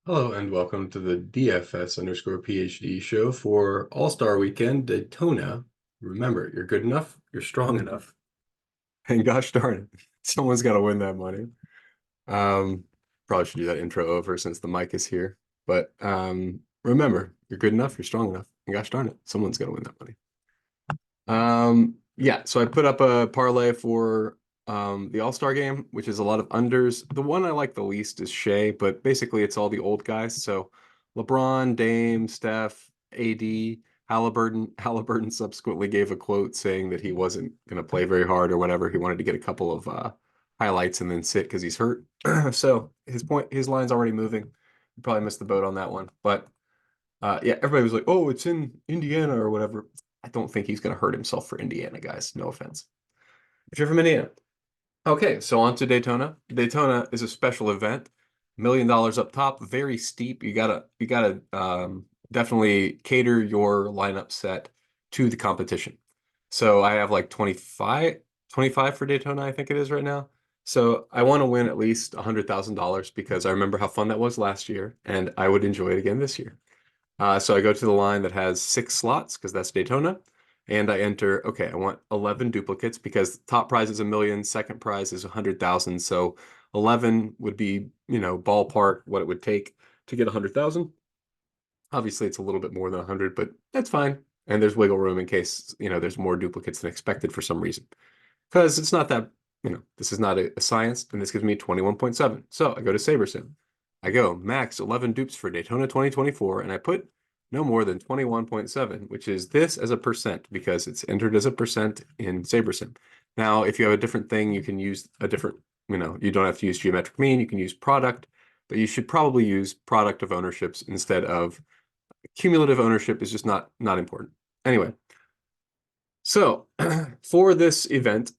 Hello and welcome to the DFS underscore PhD show for All-Star Weekend Daytona. Remember, you're good enough, you're strong enough. And gosh darn it, someone's got to win that money. Um, Probably should do that intro over since the mic is here. But remember, you're good enough, you're strong enough, and gosh darn it, someone's got to win that money. Yeah, so I put up a parlay for the All-Star game, which is a lot of unders. The one I like the least is Shea, but basically it's all the old guys. So LeBron, Dame, Steph, AD, Halliburton. Halliburton subsequently gave a quote saying that he wasn't going to play very hard or whatever. He wanted to get a couple of highlights and then sit because he's hurt. So his line's already moving. You probably missed the boat on that one, but yeah, everybody was like, "Oh, it's in Indiana or whatever." I don't think he's going to hurt himself for Indiana, guys. No offense. If you're from Indiana. Okay, so on to Daytona. Daytona is a special event. $1 million up top, very steep. You gotta definitely cater your lineup set to the competition. So I have like 25 for Daytona, I think it is right now. So I want to win at least $100,000 because I remember how fun that was last year, and I would enjoy it again this year. So I go to the line that has 6 slots because that's Daytona. And I enter, okay, I want 11 duplicates because top prize is 1 million, second prize is 100,000. So 11 would be, ballpark what it would take to get 100,000. Obviously, it's a little bit more than 100, but that's fine. And there's wiggle room in case, there's more duplicates than expected for some reason. Because it's not that, this is not a science, and this gives me 21.7. So I go to SaberSim. I go max 11 dupes for Daytona 2024, and I put no more than 21.7, which is this as a percent because it's entered as a percent in SaberSim. Now, if you have a different thing, you can use a different, you don't have to use geometric mean, you can use product, but you should probably use product of ownerships instead of cumulative ownership is just not important. Anyway, so for this event,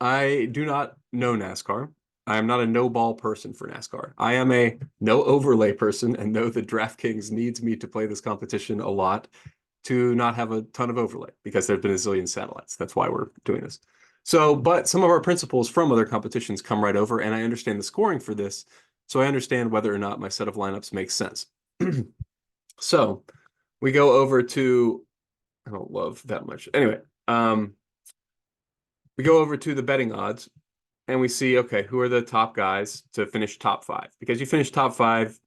I do not know NASCAR. I am not a no ball person for NASCAR. I am a no overlay person and know that DraftKings needs me to play this competition a lot to not have a ton of overlay because there's been a zillion satellites. That's why we're doing this. So, but some of our principles from other competitions come right over, and I understand the scoring for this. So I understand whether or not my set of lineups makes sense. So we go over to, I don't love that much. Anyway, we go over to the betting odds and we see, okay, who are the top guys to finish top 5? Because you finish top 5,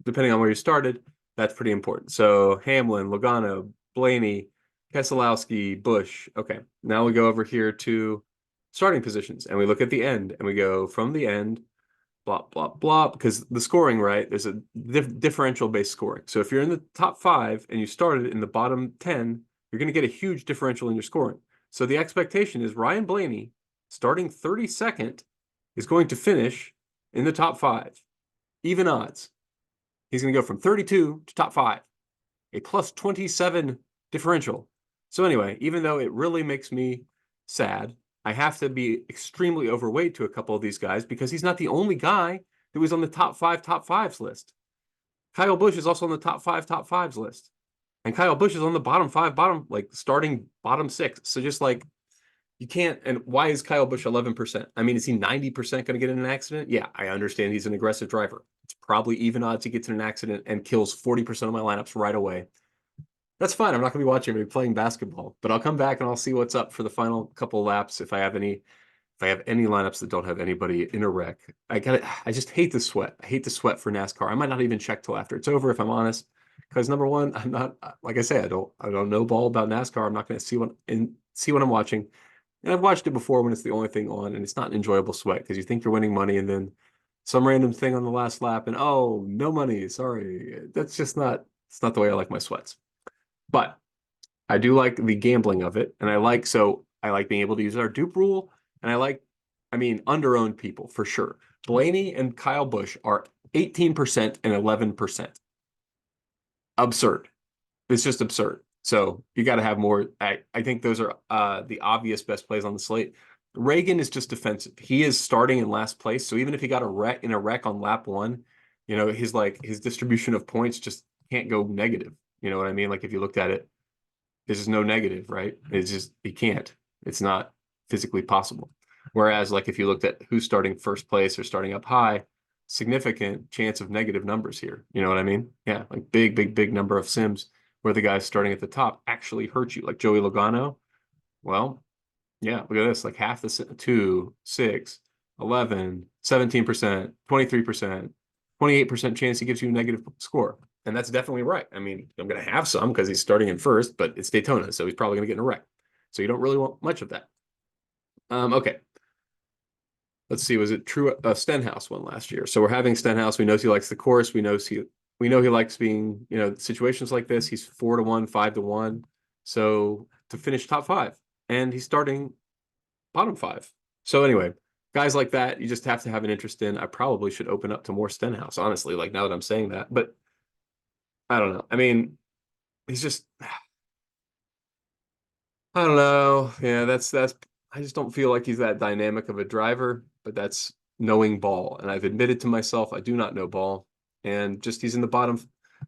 depending on where you started, that's pretty important. So Hamlin, Logano, Blaney, Keselowski, Busch. Okay, now we go over here to starting positions and we look at the end and we go from the end, blah, blah, blah, because the scoring, right, there's a differential-based scoring. So if you're in the top 5 and you started in the bottom 10, you're going to get a huge differential in your scoring. So the expectation is Ryan Blaney, starting 32nd, is going to finish in the top 5. Even odds. He's going to go from 32 to top 5. A plus 27 differential. So anyway, even though it really makes me sad, I have to be extremely overweight to a couple of these guys because he's not the only guy that was on the top 5s list. Kyle Busch is also on the top 5s list. And Kyle Busch is on the bottom 5, starting bottom 6. So just like, you can't, and why is Kyle Busch 11%? I mean, is he 90% going to get in an accident? Yeah, I understand he's an aggressive driver. It's probably even odds he gets in an accident and kills 40% of my lineups right away. That's fine. I'm not going to be watching. I'm going to be playing basketball, but I'll come back and I'll see what's up for the final couple of laps if I have any lineups that don't have anybody in a wreck. I just hate the sweat. I hate the sweat for NASCAR. I might not even check till after it's over if I'm honest. Because number one, I'm not, like I say, I don't know ball about NASCAR. I'm not going to see what I'm watching. And I've watched it before when it's the only thing on, and it's not an enjoyable sweat because you think you're winning money, and then some random thing on the last lap, and oh, no money. Sorry, that's just not. It's not the way I like my sweats. But I do like the gambling of it, and I like being able to use our dupe rule, and under-owned people for sure. Blaney and Kyle Busch are 18% and 11%. Absurd. It's just absurd. So you got to have more. I think those are the obvious best plays on the slate. Reagan is just defensive. He is starting in last place. So even if he got a wreck on lap 1, his distribution of points just can't go negative. You know what I mean? Like if you looked at it, there's just no negative, right? It's just he can't. It's not physically possible. Whereas like if you looked at who's starting first place or starting up high, significant chance of negative numbers here. You know what I mean? Yeah, like big number of sims where the guys starting at the top actually hurt you, like Joey Logano. Well, yeah, look at this, like half the 2, 6, 11, 17%, 23%, 28% chance he gives you a negative score. And that's definitely right. I mean, I'm going to have some because he's starting in first, but it's Daytona, so he's probably going to get in a wreck. So you don't really want much of that. Okay. Let's see, was it true? Stenhouse won last year. So we're having Stenhouse. We know he likes the course. We know he likes being, situations like this. He's 4-1, 5-1. So to finish top 5, and he's starting bottom 5. So anyway, guys like that, you just have to have an interest in. I probably should open up to more Stenhouse, honestly, like now that I'm saying that. But I don't know. I mean, he's just, I don't know. Yeah, I just don't feel like he's that dynamic of a driver, but that's knowing ball. And I've admitted to myself I do not know ball. And just he's in the bottom.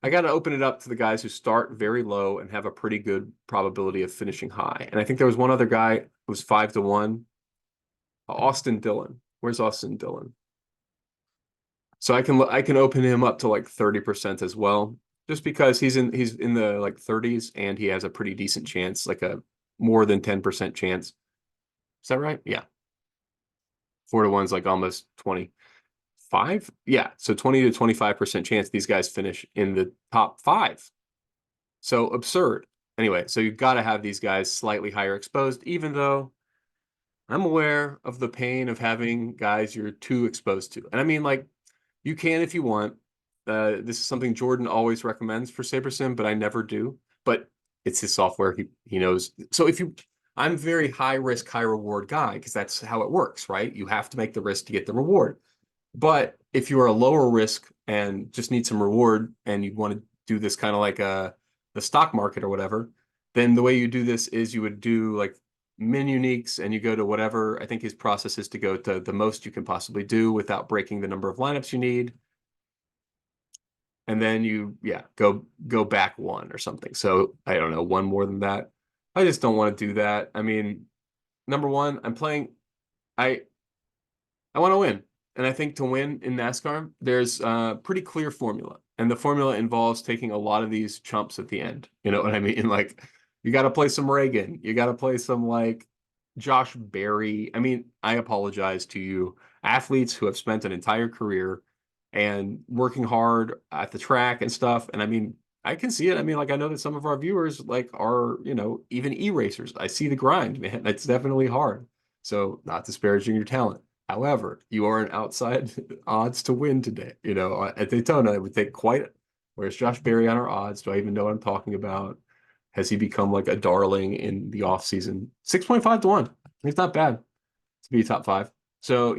I got to open it up to the guys who start very low and have a pretty good probability of finishing high. And I think there was one other guy who was 5-1. Austin Dillon. Where's Austin Dillon? So I can open him up to like 30% as well, just because he's in the like 30s and he has a pretty decent chance, like a more than 10% chance. Is that right? Yeah. 4-1's like almost 25. Yeah. So 20 to 25% chance these guys finish in the top 5. So absurd. Anyway, so you've got to have these guys slightly higher exposed, even though I'm aware of the pain of having guys you're too exposed to. And I mean, like, you can if you want. This is something Jordan always recommends for SaberSim, but I never do. But it's his software. He knows. So I'm a very high risk, high reward guy because that's how it works, right? You have to make the risk to get the reward. But if you are a lower risk and just need some reward and you want to do this kind of like the stock market or whatever, then the way you do this is you would do like min uniques and you go to whatever. I think his process is to go to the most you can possibly do without breaking the number of lineups you need. And then go back 1 or something. So I don't know, 1 more than that. I just don't want to do that. I mean, number 1, I want to win. And I think to win in NASCAR, there's a pretty clear formula. And the formula involves taking a lot of these chumps at the end. You know what I mean? Like, you got to play some Reagan. You got to play some, like, Josh Berry. I mean, I apologize to you, athletes who have spent an entire career and working hard at the track and stuff. And I mean, I can see it. I mean, like, I know that some of our viewers, like, are, even e-racers. I see the grind, man. It's definitely hard. So, not disparaging your talent. However, you are an outside odds to win today. At Daytona, it would take quite. Where's Josh Berry on our odds? Do I even know what I'm talking about? Has he become like a darling in the offseason? 6.5-1. It's not bad to be top 5. So,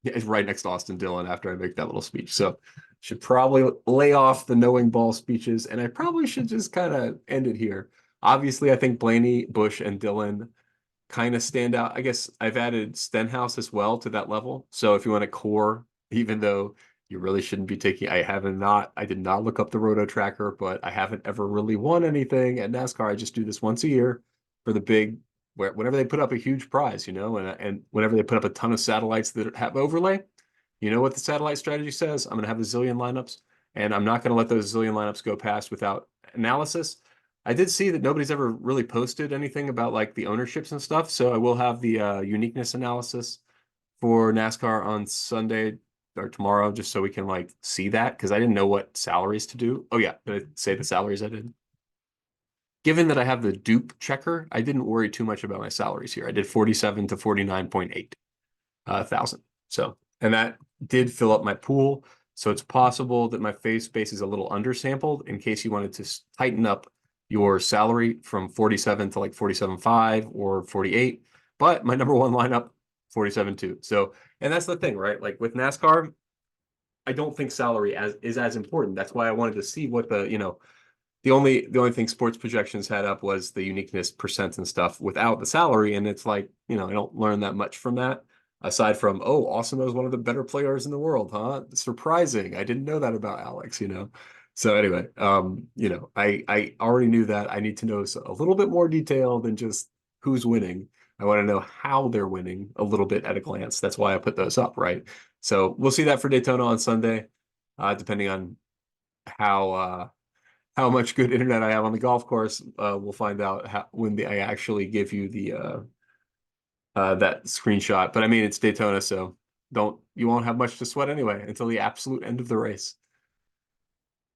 it's right next to Austin Dillon after I make that little speech. So, should probably lay off the knowing ball speeches, and I probably should just kind of end it here. Obviously, I think Blaney, Busch, and Dillon kind of stand out. I guess I've added Stenhouse as well to that level. So if you want a core, even though you really shouldn't be taking, I did not look up the Roto Tracker, but I haven't ever really won anything at NASCAR. I just do this once a year for the big, whenever they put up a huge prize, and whenever they put up a ton of satellites that have overlay, you know what the satellite strategy says? I'm going to have a zillion lineups, and I'm not going to let those zillion lineups go past without analysis. I did see that nobody's ever really posted anything about like the ownerships and stuff. So I will have the uniqueness analysis for NASCAR on Sunday or tomorrow, just so we can like see that because I didn't know what salaries to do. Oh yeah, did I say the salaries I did? Given that I have the dupe checker, I didn't worry too much about my salaries here. I did 47 to 49.8 thousand. So, and that did fill up my pool. So it's possible that my face space is a little undersampled in case you wanted to tighten up your salary from 47 to like 47.5 or 48. But my number 1 lineup, 47.2. So, and that's the thing, right? Like with NASCAR, I don't think salary is as important. That's why I wanted to see what the only thing sports projections had up was the uniqueness percent and stuff without the salary. And it's like, I don't learn that much from that. Aside from, oh, Awesemo is one of the better players in the world, huh? Surprising. I didn't. Know that about Alex, So anyway, I already knew that. I need to know a little bit more detail than just who's winning. I want to know how they're winning a little bit at a glance. That's why I put those up, right? So we'll see that for Daytona on Sunday, depending on how much good internet I have on the golf course. We'll find out when I actually give you the that screenshot. But I mean, it's Daytona, so you won't have much to sweat anyway until the absolute end of the race.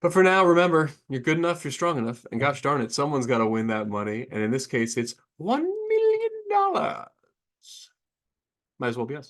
But for now, remember, you're good enough, you're strong enough, and gosh darn it, someone's got to win that money. And in this case, it's $1 million. Might as well be us.